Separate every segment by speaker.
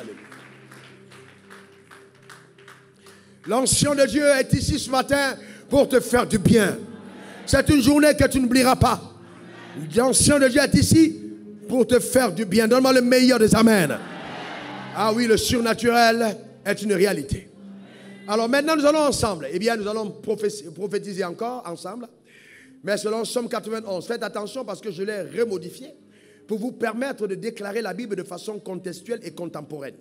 Speaker 1: Alléluia. L'onction de Dieu est ici ce matin pour te faire du bien. C'est une journée que tu n'oublieras pas. L'onction de Dieu est ici pour te faire du bien. Donne-moi le meilleur des amens. Ah oui, le surnaturel est une réalité. Alors maintenant, nous allons ensemble. Eh bien, nous allons prophétiser encore ensemble. Mais selon Somme 91, faites attention parce que je l'ai remodifié pour vous permettre de déclarer la Bible de façon contextuelle et contemporaine.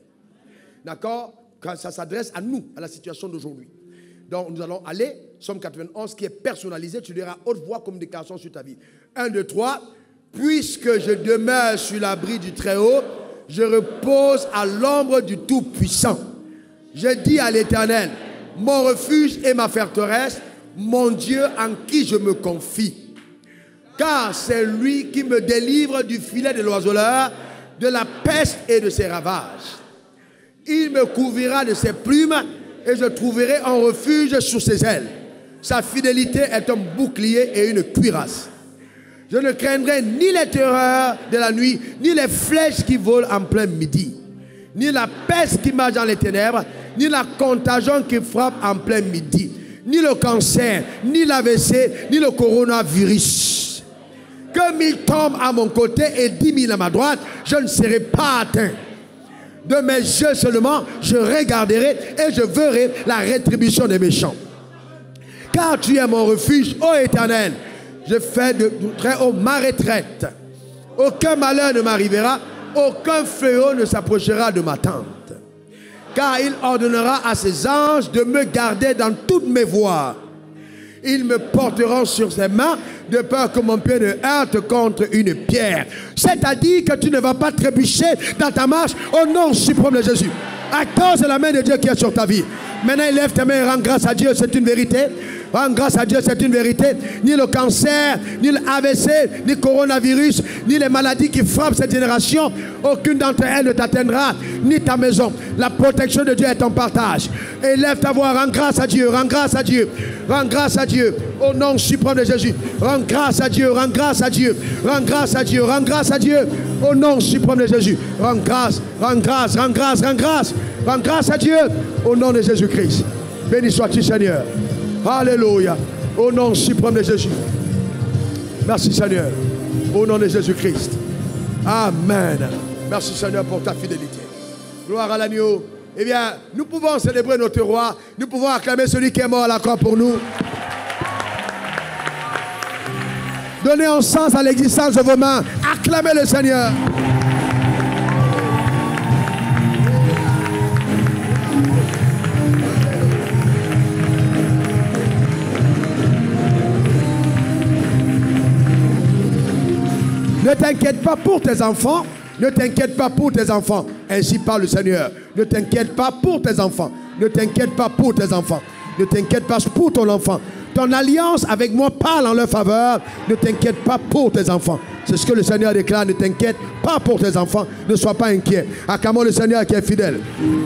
Speaker 1: D'accord? Quand ça s'adresse à nous, à la situation d'aujourd'hui. Donc, nous allons aller, Somme 91, qui est personnalisé. Tu diras haute voix comme déclaration sur ta vie. 1, 2, 3. Puisque je demeure sur l'abri du Très-Haut, je repose à l'ombre du Tout-Puissant. Je dis à l'Éternel, mon refuge et ma forteresse, mon Dieu en qui je me confie. Car c'est lui qui me délivre du filet de l'oiseleur, de la peste et de ses ravages. Il me couvrira de ses plumes et je trouverai un refuge sous ses ailes. Sa fidélité est un bouclier et une cuirasse. Je ne craindrai ni les terreurs de la nuit, ni les flèches qui volent en plein midi, ni la peste qui marche dans les ténèbres, ni la contagion qui frappe en plein midi, ni le cancer, ni l'AVC, ni le coronavirus. Que 1000 tombent à mon côté et 10 000 à ma droite, je ne serai pas atteint. De mes yeux seulement, je regarderai et je verrai la rétribution des méchants. Car tu es mon refuge, ô Éternel. Je fais de très haut ma retraite. Aucun malheur ne m'arrivera, aucun fléau ne s'approchera de ma tente. Car il ordonnera à ses anges de me garder dans toutes mes voies. Ils me porteront sur ses mains de peur que mon pied ne heurte contre une pierre. C'est-à-dire que tu ne vas pas trébucher dans ta marche au nom suprême de Jésus. À cause de la main de Dieu qui est sur ta vie. Maintenant, lève tes mains et rends grâce à Dieu, c'est une vérité. Rends grâce à Dieu, c'est une vérité. Ni le cancer, ni l'AVC, ni le coronavirus, ni les maladies qui frappent cette génération, aucune d'entre elles ne t'atteindra, ni ta maison. La protection de Dieu est ton partage. Élève ta voix, rends grâce à Dieu, rends grâce à Dieu, rends grâce à Dieu, au nom suprême de Jésus. Rends grâce à Dieu, rends grâce à Dieu, rends grâce à Dieu, rends grâce à Dieu, au nom suprême de Jésus. Rends grâce, rends grâce, rends grâce, rends grâce, rends grâce à Dieu, au nom de Jésus-Christ. Béni sois-tu, Seigneur. Alléluia. Au nom suprême de Jésus. Merci Seigneur. Au nom de Jésus-Christ. Amen. Merci Seigneur pour ta fidélité. Gloire à l'agneau. Eh bien, nous pouvons célébrer notre roi. Nous pouvons acclamer celui qui est mort à la croix pour nous. Donnez un sens à l'existence de vos mains. Acclamez le Seigneur. Ne t'inquiète pas pour tes enfants. Ne t'inquiète pas pour tes enfants. Ainsi parle le Seigneur. Ne t'inquiète pas pour tes enfants. Ne t'inquiète pas pour tes enfants. Ne t'inquiète pas pour ton enfant. Ton alliance avec moi parle en leur faveur. Ne t'inquiète pas pour tes enfants. C'est ce que le Seigneur déclare. Ne t'inquiète pas pour tes enfants. Ne sois pas inquiet. Acclamons le Seigneur qui est fidèle.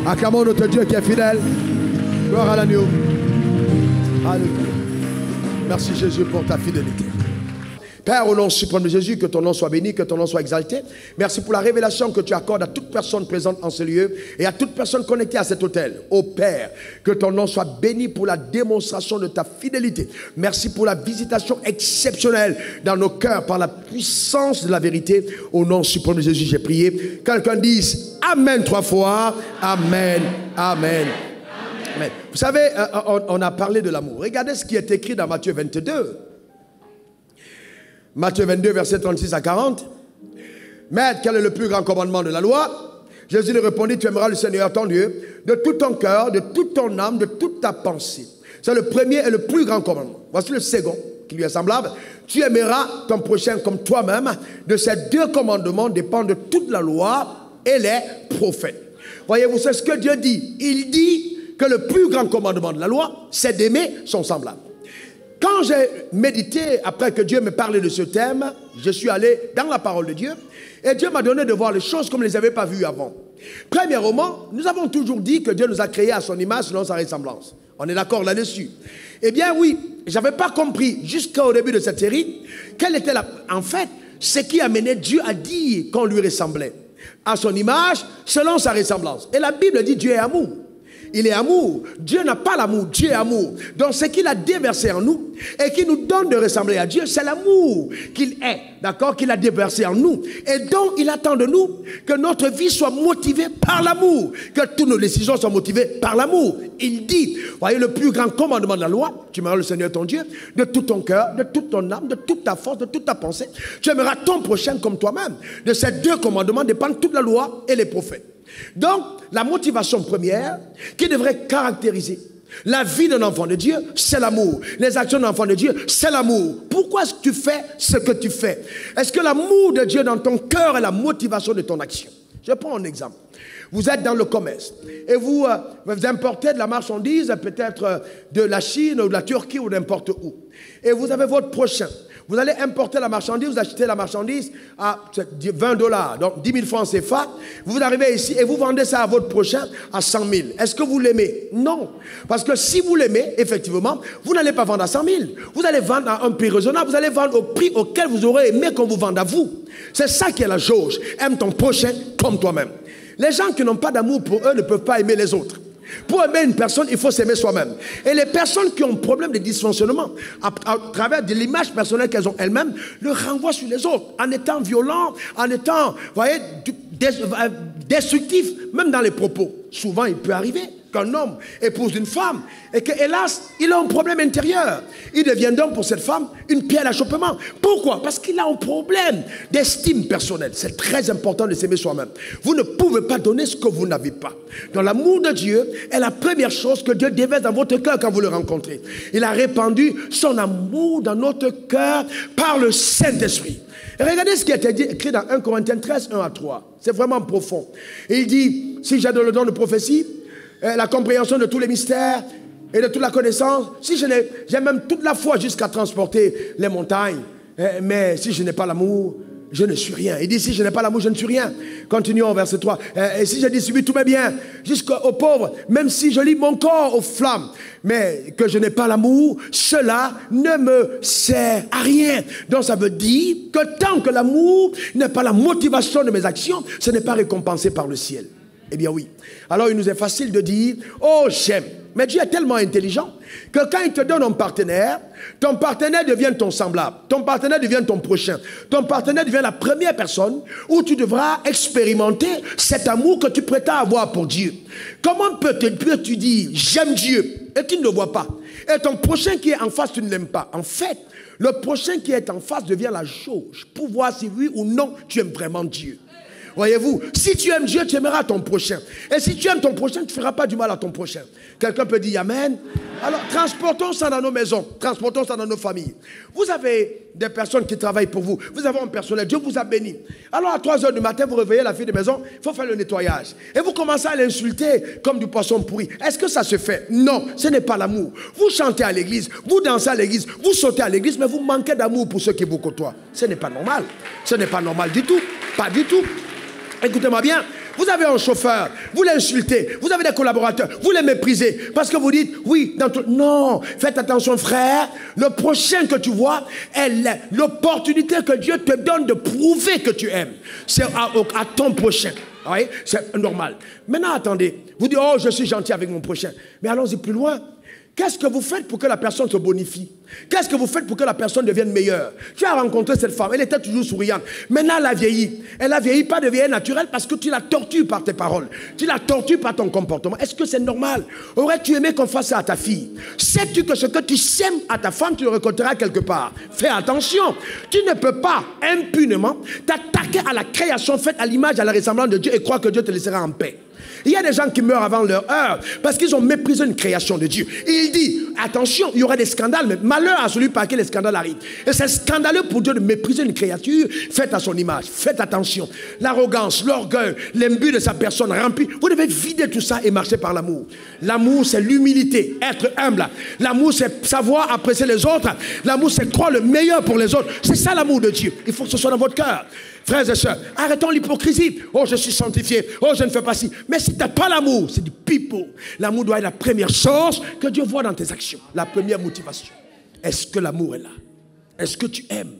Speaker 1: Acclamons notre Dieu qui est fidèle. Gloire à l'agneau. Alléluia. Merci Jésus pour ta fidélité. Père, au nom suprême de Jésus, que ton nom soit béni, que ton nom soit exalté. Merci pour la révélation que tu accordes à toute personne présente en ce lieu et à toute personne connectée à cet autel. Ô Père, que ton nom soit béni pour la démonstration de ta fidélité. Merci pour la visitation exceptionnelle dans nos cœurs par la puissance de la vérité. Au nom suprême de Jésus, j'ai prié. Quelqu'un dise Amen 3 fois. Amen, Amen. Amen. Vous savez, on a parlé de l'amour. Regardez ce qui est écrit dans Matthieu 22. Matthieu 22, versets 36 à 40. Maître, quel est le plus grand commandement de la loi? Jésus lui répondit, tu aimeras le Seigneur ton Dieu de tout ton cœur, de toute ton âme, de toute ta pensée. C'est le premier et le plus grand commandement. Voici le second, qui lui est semblable. Tu aimeras ton prochain comme toi-même. De ces deux commandements dépendent toute la loi et les prophètes. Voyez-vous, c'est ce que Dieu dit. Il dit que le plus grand commandement de la loi, c'est d'aimer son semblable. Quand j'ai médité, après que Dieu me parlait de ce thème, je suis allé dans la parole de Dieu et Dieu m'a donné de voir les choses comme je ne les avais pas vues avant. Premièrement, nous avons toujours dit que Dieu nous a créés à son image selon sa ressemblance. On est d'accord là-dessus. Eh bien oui, je n'avais pas compris jusqu'au début de cette série quelle était en fait ce qui amenait Dieu à dire qu'on lui ressemblait. à son image, selon sa ressemblance. Et la Bible dit Dieu est amour. Il est amour. Dieu n'a pas l'amour, Dieu est amour. Donc ce qu'il a déversé en nous et qui nous donne de ressembler à Dieu, c'est l'amour qu'il est, d'accord, qu'il a déversé en nous. Et donc il attend de nous que notre vie soit motivée par l'amour, que toutes nos décisions soient motivées par l'amour. Il dit, voyez, le plus grand commandement de la loi, tu aimeras le Seigneur ton Dieu de tout ton cœur, de toute ton âme, de toute ta force, de toute ta pensée. Tu aimeras ton prochain comme toi-même. De ces deux commandements dépendent toute la loi et les prophètes. Donc, la motivation première qui devrait caractériser la vie d'un enfant de Dieu, c'est l'amour. Les actions d'un enfant de Dieu, c'est l'amour. Pourquoi est-ce que tu fais ce que tu fais? Est-ce que l'amour de Dieu dans ton cœur est la motivation de ton action? Je prends un exemple. Vous êtes dans le commerce et vous importez de la marchandise, peut-être de la Chine ou de la Turquie ou n'importe où. Et vous avez votre prochain. Vous allez importer la marchandise, vous achetez la marchandise à 20 $, donc 10 000 francs CFA. Vous arrivez ici et vous vendez ça à votre prochain à 100 000. Est-ce que vous l'aimez? Non. Parce que si vous l'aimez, effectivement, vous n'allez pas vendre à 100 000. Vous allez vendre à un prix raisonnable. Vous allez vendre au prix auquel vous aurez aimé qu'on vous vende à vous. C'est ça qui est la jauge. Aime ton prochain comme toi-même. Les gens qui n'ont pas d'amour pour eux ne peuvent pas aimer les autres. Pour aimer une personne, il faut s'aimer soi-même. Et les personnes qui ont un problème de dysfonctionnement, à travers de l'image personnelle qu'elles ont elles-mêmes, le renvoient sur les autres, en étant violents, en étant, vous voyez, destructifs, même dans les propos. Souvent, il peut arriver qu'un homme épouse une femme et que, hélas, il a un problème intérieur. Il devient donc pour cette femme une pierre d'achoppement. Pourquoi? Parce qu'il a un problème d'estime personnelle. C'est très important de s'aimer soi-même. Vous ne pouvez pas donner ce que vous n'avez pas. Donc l'amour de Dieu est la première chose que Dieu déverse dans votre cœur quand vous le rencontrez. Il a répandu son amour dans notre cœur par le Saint-Esprit. Et regardez ce qui a été écrit dans 1 Corinthiens 13, 1 à 3. C'est vraiment profond. Et il dit, si j'ai le don de prophétie, la compréhension de tous les mystères et de toute la connaissance, si j'ai même toute la foi jusqu'à transporter les montagnes, mais si je n'ai pas l'amour, je ne suis rien. Il dit, si je n'ai pas l'amour, je ne suis rien. Continuons au verset 3. Et si je distribue tous mes biens jusqu'aux pauvres, même si je lie mon corps aux flammes, mais que je n'ai pas l'amour, cela ne me sert à rien. Donc ça veut dire que tant que l'amour n'est pas la motivation de mes actions, ce n'est pas récompensé par le ciel. Eh bien oui. Alors il nous est facile de dire, oh j'aime. Mais Dieu est tellement intelligent que quand il te donne un partenaire, ton partenaire devient ton semblable. Ton partenaire devient ton prochain. Ton partenaire devient la première personne où tu devras expérimenter cet amour que tu prétends avoir pour Dieu. Comment peux-tu dire j'aime Dieu et tu ne le vois pas? Et ton prochain qui est en face, tu ne l'aimes pas. En fait, le prochain qui est en face devient la jauge pour voir si oui ou non tu aimes vraiment Dieu. Voyez-vous, si tu aimes Dieu, tu aimeras ton prochain. Et si tu aimes ton prochain, tu ne feras pas du mal à ton prochain. Quelqu'un peut dire Amen. Alors, transportons ça dans nos maisons. Transportons ça dans nos familles. Vous avez des personnes qui travaillent pour vous. Vous avez un personnel. Dieu vous a béni. Alors, à 3 h du matin, vous réveillez la fille de maison. Il faut faire le nettoyage. Et vous commencez à l'insulter comme du poisson pourri. Est-ce que ça se fait? Non, ce n'est pas l'amour. Vous chantez à l'église, vous dansez à l'église, vous sautez à l'église, mais vous manquez d'amour pour ceux qui vous côtoient. Ce n'est pas normal. Ce n'est pas normal du tout. Pas du tout. Écoutez-moi bien, vous avez un chauffeur, vous l'insultez, vous avez des collaborateurs, vous les méprisez, parce que vous dites, oui, non, faites attention frère, le prochain que tu vois est l'opportunité que Dieu te donne de prouver que tu aimes. C'est à ton prochain, oui, c'est normal. Maintenant, attendez, vous dites, oh, je suis gentil avec mon prochain, mais allons-y plus loin. Qu'est-ce que vous faites pour que la personne se bonifie? Qu'est-ce que vous faites pour que la personne devienne meilleure? Tu as rencontré cette femme, elle était toujours souriante. Maintenant, elle a vieilli. Elle a vieilli pas de vieillir naturelle parce que tu la tortures par tes paroles. Tu la tortures par ton comportement. Est-ce que c'est normal? Aurais-tu aimé qu'on fasse ça à ta fille? Sais-tu que ce que tu sèmes à ta femme, tu le récolteras quelque part? Fais attention. Tu ne peux pas impunément t'attaquer à la création faite à l'image, à la ressemblance de Dieu et croire que Dieu te laissera en paix. Il y a des gens qui meurent avant leur heure parce qu'ils ont méprisé une création de Dieu. Et il dit, attention, il y aura des scandales, mais malheur à celui par qui les scandales arrivent. Et c'est scandaleux pour Dieu de mépriser une créature faite à son image. Faites attention. L'arrogance, l'orgueil, l'imbu de sa personne remplie. Vous devez vider tout ça et marcher par l'amour. L'amour, c'est l'humilité, être humble. L'amour, c'est savoir apprécier les autres. L'amour, c'est croire le meilleur pour les autres. C'est ça l'amour de Dieu. Il faut que ce soit dans votre cœur. Frères et sœurs, arrêtons l'hypocrisie. Oh, je suis sanctifié. Oh, je ne fais pas ci. Mais si tu n'as pas l'amour, c'est du pipeau. L'amour doit être la première chose que Dieu voit dans tes actions. La première motivation. Est-ce que l'amour est là? Est-ce que tu aimes?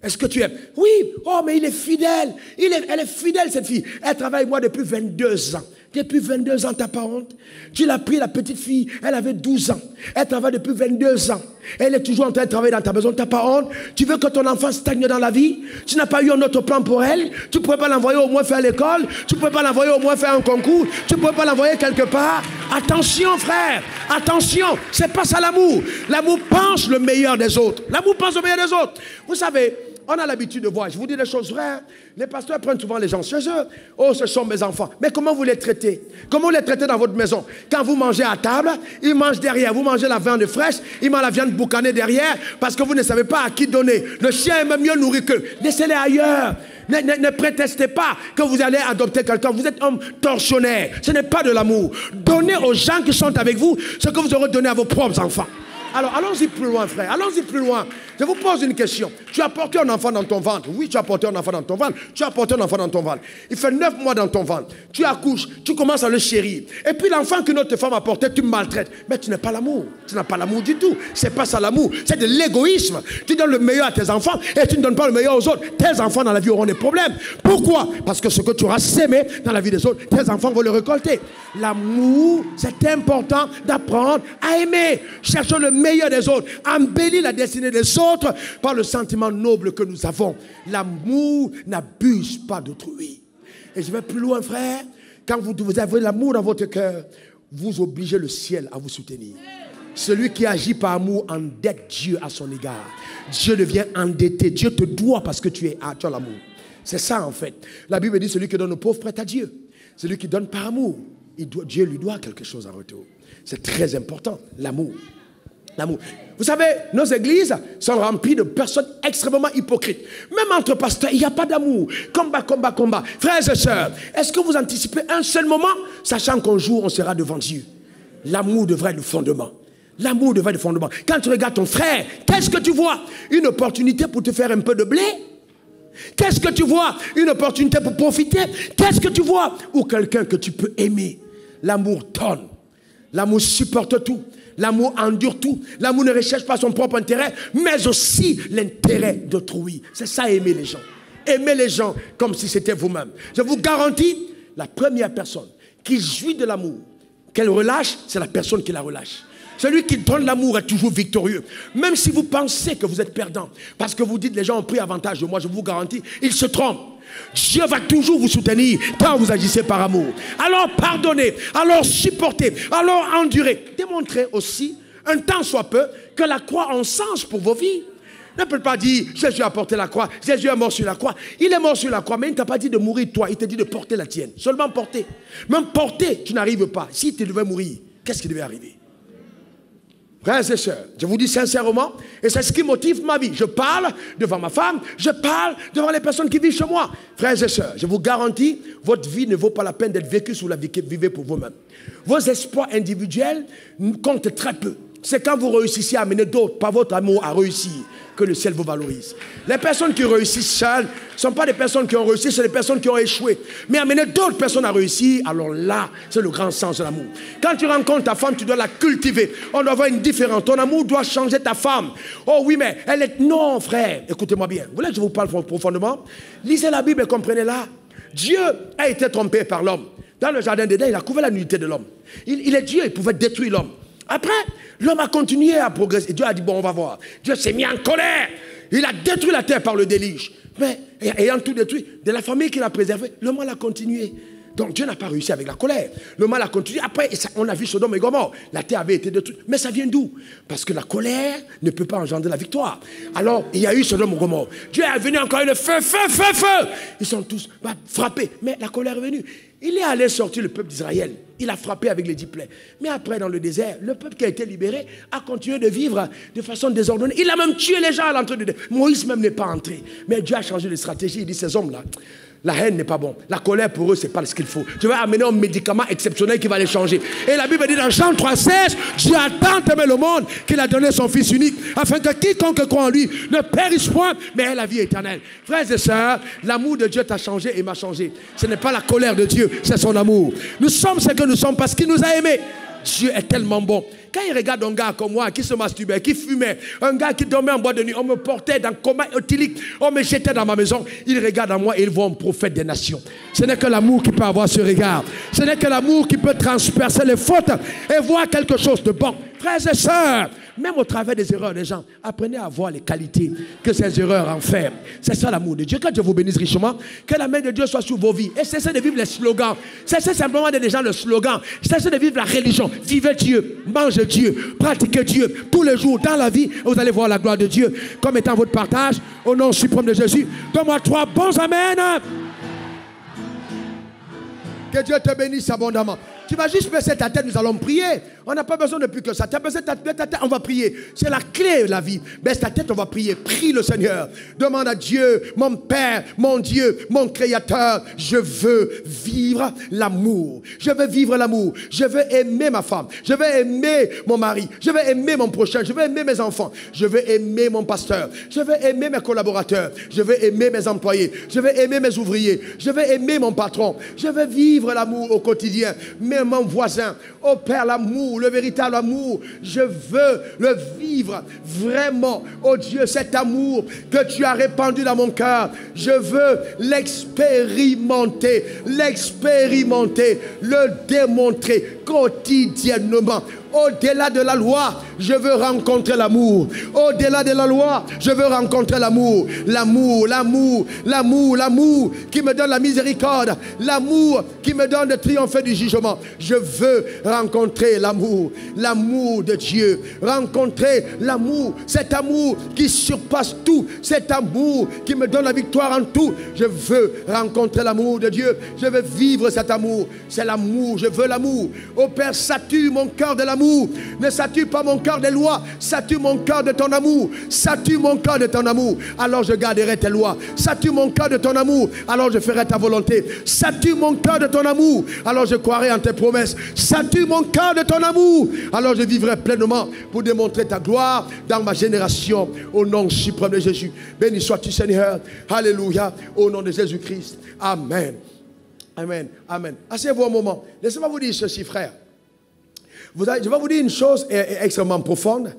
Speaker 1: Est-ce que tu aimes? Oui. Oh, mais il est fidèle. Elle est fidèle, cette fille. Elle travaille avec moi depuis 22 ans. Depuis 22 ans, t'as pas honte? Tu l'as pris, la petite fille, elle avait 12 ans. Elle travaille depuis 22 ans. Elle est toujours en train de travailler dans ta maison, t'as pas honte? Tu veux que ton enfant stagne dans la vie? Tu n'as pas eu un autre plan pour elle? Tu ne pourrais pas l'envoyer au moins faire l'école? Tu ne pourrais pas l'envoyer au moins faire un concours? Tu ne pourrais pas l'envoyer quelque part? Attention, frère, attention, c'est pas ça l'amour. L'amour pense le meilleur des autres. L'amour pense le meilleur des autres. Vous savez, on a l'habitude de voir, je vous dis des choses vraies, les pasteurs prennent souvent les gens chez eux. Oh, ce sont mes enfants. Mais comment vous les traitez? Comment vous les traitez dans votre maison? Quand vous mangez à table, ils mangent derrière. Vous mangez la viande fraîche, ils mangent la viande boucanée derrière parce que vous ne savez pas à qui donner. Le chien est même mieux nourri qu'eux. Laissez-les ailleurs. Ne prétestez pas que vous allez adopter quelqu'un. Vous êtes homme tortionnaire. Ce n'est pas de l'amour. Donnez aux gens qui sont avec vous ce que vous aurez donné à vos propres enfants. Alors, allons-y plus loin, frère. Allons-y plus loin. Je vous pose une question. Tu as porté un enfant dans ton ventre. Oui, tu as porté un enfant dans ton ventre. Tu as porté un enfant dans ton ventre. Il fait 9 mois dans ton ventre. Tu accouches. Tu commences à le chérir. Et puis l'enfant qu'une autre femme a porté, tu maltraites. Mais tu n'as pas l'amour. Tu n'as pas l'amour du tout. C'est pas ça l'amour. C'est de l'égoïsme. Tu donnes le meilleur à tes enfants et tu ne donnes pas le meilleur aux autres. Tes enfants dans la vie auront des problèmes. Pourquoi? Parce que ce que tu auras sémé dans la vie des autres, tes enfants vont le récolter. L'amour, c'est important d'apprendre à aimer. Cherchons le meilleur des autres. Embellir la destinée des autres par le sentiment noble que nous avons. L'amour n'abuse pas d'autrui. Et je vais plus loin, frère. Quand vous avez l'amour dans votre cœur, vous obligez le ciel à vous soutenir. Celui qui agit par amour endette Dieu à son égard. Dieu devient endetté. Dieu te doit parce que tu as l'amour. C'est ça en fait. La Bible dit celui qui donne aux pauvres prête à Dieu. Celui qui donne par amour, Dieu lui doit quelque chose en retour. C'est très important, l'amour. L'amour. Vous savez, nos églises sont remplies de personnes extrêmement hypocrites. Même entre pasteurs, il n'y a pas d'amour. Combat, combat, combat. Frères et sœurs, est-ce que vous anticipez un seul moment, sachant qu'un jour on sera devant Dieu? L'amour devrait être le fondement. L'amour devrait être le fondement. Quand tu regardes ton frère, qu'est-ce que tu vois? Une opportunité pour te faire un peu de blé? Qu'est-ce que tu vois? Une opportunité pour profiter? Qu'est-ce que tu vois? Ou quelqu'un que tu peux aimer? L'amour donne. L'amour supporte tout. L'amour endure tout. L'amour ne recherche pas son propre intérêt, mais aussi l'intérêt d'autrui. C'est ça, aimer les gens. Aimer les gens comme si c'était vous-même. Je vous garantis, la première personne qui jouit de l'amour, qu'elle relâche, c'est la personne qui la relâche. Celui qui donne l'amour est toujours victorieux. Même si vous pensez que vous êtes perdant, parce que vous dites les gens ont pris avantage de moi, je vous garantis, ils se trompent. Dieu va toujours vous soutenir quand vous agissez par amour. Alors pardonnez, alors supportez, alors endurez. Démontrez aussi, un temps soit peu, que la croix a un sens pour vos vies. Ne peut pas dire, Jésus a porté la croix, Jésus est mort sur la croix. Il est mort sur la croix, mais il ne t'a pas dit de mourir toi, il t'a dit de porter la tienne. Seulement porter. Même porter, tu n'arrives pas. Si tu devais mourir, qu'est-ce qui devait arriver? Frères et sœurs, je vous dis sincèrement, et c'est ce qui motive ma vie. Je parle devant ma femme, je parle devant les personnes qui vivent chez moi. Frères et sœurs, je vous garantis, votre vie ne vaut pas la peine d'être vécue sous la vie que vous vivez pour vous-même. Vos espoirs individuels comptent très peu. C'est quand vous réussissez à amener d'autres, par votre amour à réussir, que le ciel vous valorise. Les personnes qui réussissent seules ne sont pas des personnes qui ont réussi, c'est des personnes qui ont échoué. Mais amener d'autres personnes à réussir, alors là, c'est le grand sens de l'amour. Quand tu rencontres ta femme, tu dois la cultiver. On doit avoir une différence. Ton amour doit changer ta femme. Oh oui, mais elle est... Non, frère, écoutez-moi bien. Vous voulez que je vous parle profondément? Lisez la Bible et comprenez-la. Dieu a été trompé par l'homme. Dans le jardin d'Éden, il a couvert la nudité de l'homme. Il est Dieu, il pouvait détruire l'homme. Après, l'homme a continué à progresser. Dieu a dit, bon, on va voir. Dieu s'est mis en colère. Il a détruit la terre par le déluge. Mais, ayant tout détruit, de la famille qu'il a préservée, le mal a continué. Donc, Dieu n'a pas réussi avec la colère. Le mal a continué. Après, on a vu Sodome et Gomorrhe. La terre avait été détruite. Mais ça vient d'où? Parce que la colère ne peut pas engendrer la victoire. Alors, il y a eu Sodome et Gomorrhe. Dieu est venu encore le feu, feu, feu, feu. Ils sont tous frappés. Mais la colère est venue. Il est allé sortir le peuple d'Israël. Il a frappé avec les 10 plaies. Mais après, dans le désert, le peuple qui a été libéré a continué de vivre de façon désordonnée. Il a même tué les gens à l'entrée de Dieu. Moïse même n'est pas entré. Mais Dieu a changé de stratégie. Il dit, ces hommes-là, la haine n'est pas bon. La colère pour eux, ce n'est pas ce qu'il faut. Tu vas amener un médicament exceptionnel qui va les changer. Et la Bible dit dans Jean 3,16, Dieu a tant aimé le monde qu'il a donné son Fils unique, afin que quiconque croit en lui ne périsse point, mais ait la vie éternelle. Frères et sœurs, l'amour de Dieu t'a changé et m'a changé. Ce n'est pas la colère de Dieu, c'est son amour. Nous sommes ce que nous sommes parce qu'il nous a aimés. Dieu est tellement bon. Quand il regarde un gars comme moi qui se masturbait, qui fumait, un gars qui dormait en boîte de nuit, on me portait dans coma éthylique, on me jetait dans ma maison, il regarde en moi et il voit un prophète des nations. Ce n'est que l'amour qui peut avoir ce regard. Ce n'est que l'amour qui peut transpercer les fautes et voir quelque chose de bon. Frères et sœurs, même au travers des erreurs des gens, apprenez à voir les qualités que ces erreurs enferment. C'est ça l'amour de Dieu. Que Dieu vous bénisse richement. Que la main de Dieu soit sur vos vies. Et cessez de vivre les slogans. Cessez simplement d'être des gens le slogan. Cessez de vivre la religion. Vivez Dieu. Mangez Dieu. Pratiquez Dieu. Tous les jours dans la vie, vous allez voir la gloire de Dieu comme étant votre partage. Au nom suprême de Jésus. Donne-moi 3 bons amen. Que Dieu te bénisse abondamment. Tu vas juste baisser ta tête, nous allons prier. On n'a pas besoin de plus que ça. Tu as baissé ta tête, on va prier. C'est la clé de la vie. Baisse ta tête, on va prier. Prie le Seigneur. Demande à Dieu, mon Père, mon Dieu, mon Créateur, je veux vivre l'amour. Je veux vivre l'amour. Je veux aimer ma femme. Je veux aimer mon mari. Je veux aimer mon prochain. Je veux aimer mes enfants. Je veux aimer mon pasteur. Je veux aimer mes collaborateurs. Je veux aimer mes employés. Je veux aimer mes ouvriers. Je veux aimer mon patron. Je veux vivre l'amour au quotidien. Mon voisin, oh Père, l'amour, le véritable amour, je veux le vivre vraiment, oh Dieu, cet amour que tu as répandu dans mon cœur, je veux l'expérimenter, le démontrer quotidiennement. Au-delà de la loi, je veux rencontrer l'amour. Au-delà de la loi, je veux rencontrer l'amour. L'amour qui me donne la miséricorde. L'amour qui me donne de triompher du jugement. Je veux rencontrer l'amour. L'amour de Dieu. Rencontrer l'amour. Cet amour qui surpasse tout. Cet amour qui me donne la victoire en tout. Je veux rencontrer l'amour de Dieu. Je veux vivre cet amour. C'est l'amour. Je veux l'amour. Ô Père, sature mon cœur de l'amour. Ne sature pas mon cœur des lois. Sature mon cœur de ton amour. Sature mon cœur de ton amour. Alors je garderai tes lois. Sature mon cœur de ton amour. Alors je ferai ta volonté. Sature mon cœur de ton amour. Alors je croirai en tes promesses. Sature mon cœur de ton amour. Alors je vivrai pleinement pour démontrer ta gloire dans ma génération. Au nom suprême de Jésus. Béni sois-tu Seigneur. Alléluia. Au nom de Jésus-Christ. Amen. Amen. Amen. Asseyez-vous un moment. Laissez-moi vous dire ceci, frère. Je vais vous dire une chose extrêmement profonde.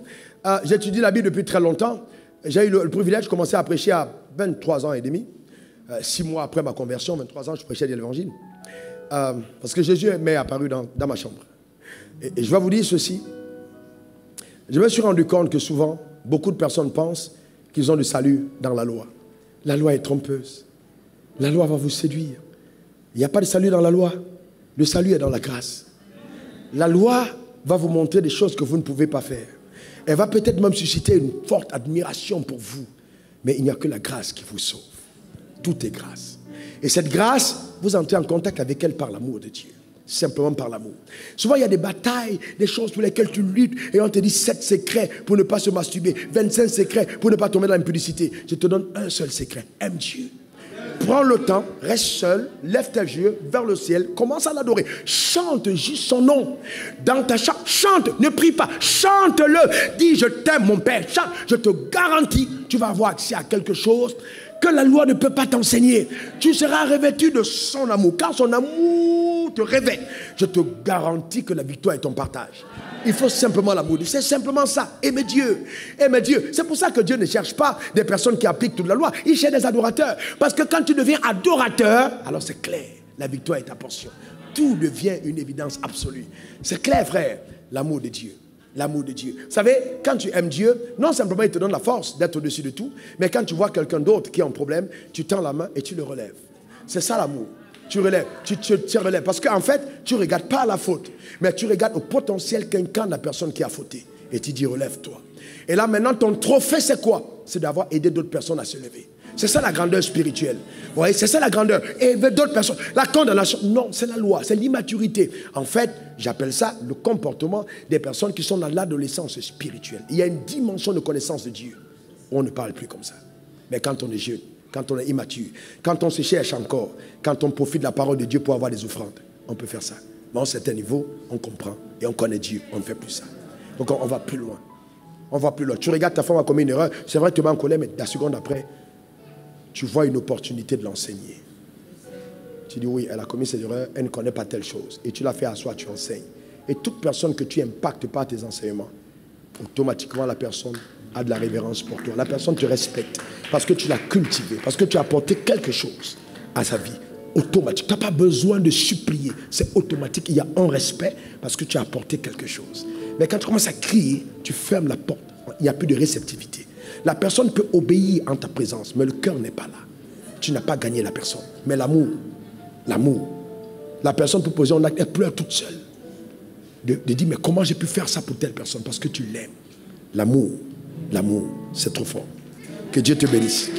Speaker 1: J'étudie la Bible depuis très longtemps. J'ai eu le privilège de commencer à prêcher à 23 ans et demi. 6 mois après ma conversion, 23 ans, je prêchais de l'évangile. Parce que Jésus m'est apparu dans ma chambre. Et je vais vous dire ceci. Je me suis rendu compte que souvent, beaucoup de personnes pensent qu'ils ont du salut dans la loi. La loi est trompeuse. La loi va vous séduire. Il n'y a pas de salut dans la loi. Le salut est dans la grâce. La loi va vous montrer des choses que vous ne pouvez pas faire. Elle va peut-être même susciter une forte admiration pour vous. Mais il n'y a que la grâce qui vous sauve. Tout est grâce. Et cette grâce, vous entrez en contact avec elle par l'amour de Dieu. Simplement par l'amour. Souvent, il y a des batailles, des choses pour lesquelles tu luttes. Et on te dit 7 secrets pour ne pas se masturber. 25 secrets pour ne pas tomber dans l'impudicité. Je te donne un seul secret. Aime Dieu. Prends le temps, reste seul, lève tes yeux vers le ciel, commence à l'adorer. Chante juste son nom. Dans ta chante, chante, ne prie pas, chante-le. Dis, je t'aime mon Père, chante. Je te garantis, tu vas avoir accès à quelque chose que la loi ne peut pas t'enseigner. Tu seras revêtu de son amour, car son amour te revêt. Je te garantis que la victoire est ton partage. Il faut simplement l'amour. C'est simplement ça. Aimer Dieu. Aimer Dieu. C'est pour ça que Dieu ne cherche pas des personnes qui appliquent toute la loi. Il cherche des adorateurs. Parce que quand tu deviens adorateur, alors c'est clair. La victoire est ta portion. Tout devient une évidence absolue. C'est clair, frère. L'amour de Dieu. L'amour de Dieu. Vous savez, quand tu aimes Dieu, non simplement il te donne la force d'être au-dessus de tout, mais quand tu vois quelqu'un d'autre qui a un problème, tu tends la main et tu le relèves. C'est ça l'amour. Tu relèves, tu relèves. Parce qu'en fait, tu ne regardes pas la faute, mais tu regardes au potentiel qu'incarne la personne qui a fauté. Et tu dis, relève-toi. Et là, maintenant, ton trophée, c'est quoi? C'est d'avoir aidé d'autres personnes à se lever. C'est ça la grandeur spirituelle. Vous voyez, c'est ça la grandeur. Aider d'autres personnes. La condamnation, non, c'est la loi, c'est l'immaturité. En fait, j'appelle ça le comportement des personnes qui sont dans l'adolescence spirituelle. Il y a une dimension de connaissance de Dieu. On ne parle plus comme ça. Mais quand on est jeune, quand on est immature, quand on se cherche encore, quand on profite de la parole de Dieu pour avoir des offrandes, on peut faire ça. Mais à un certain niveau, on comprend et on connaît Dieu, on ne fait plus ça. Donc on va plus loin. On va plus loin. Tu regardes ta femme a commis une erreur, c'est vrai que tu es en colère, mais la seconde après, tu vois une opportunité de l'enseigner. Tu dis oui, elle a commis cette erreur, elle ne connaît pas telle chose. Et tu la fais asseoir, tu enseignes. Et toute personne que tu impactes par tes enseignements, automatiquement la personne a de la révérence pour toi. La personne te respecte parce que tu l'as cultivé, parce que tu as apporté quelque chose à sa vie. Automatique. Tu n'as pas besoin de supplier. C'est automatique. Il y a un respect parce que tu as apporté quelque chose. Mais quand tu commences à crier, tu fermes la porte. Il n'y a plus de réceptivité. La personne peut obéir en ta présence, mais le cœur n'est pas là. Tu n'as pas gagné la personne. Mais l'amour, la personne peut poser un acte, elle pleure toute seule. De dire, mais comment j'ai pu faire ça pour telle personne? Parce que tu l'aimes. L'amour, c'est trop fort. Que Dieu te bénisse.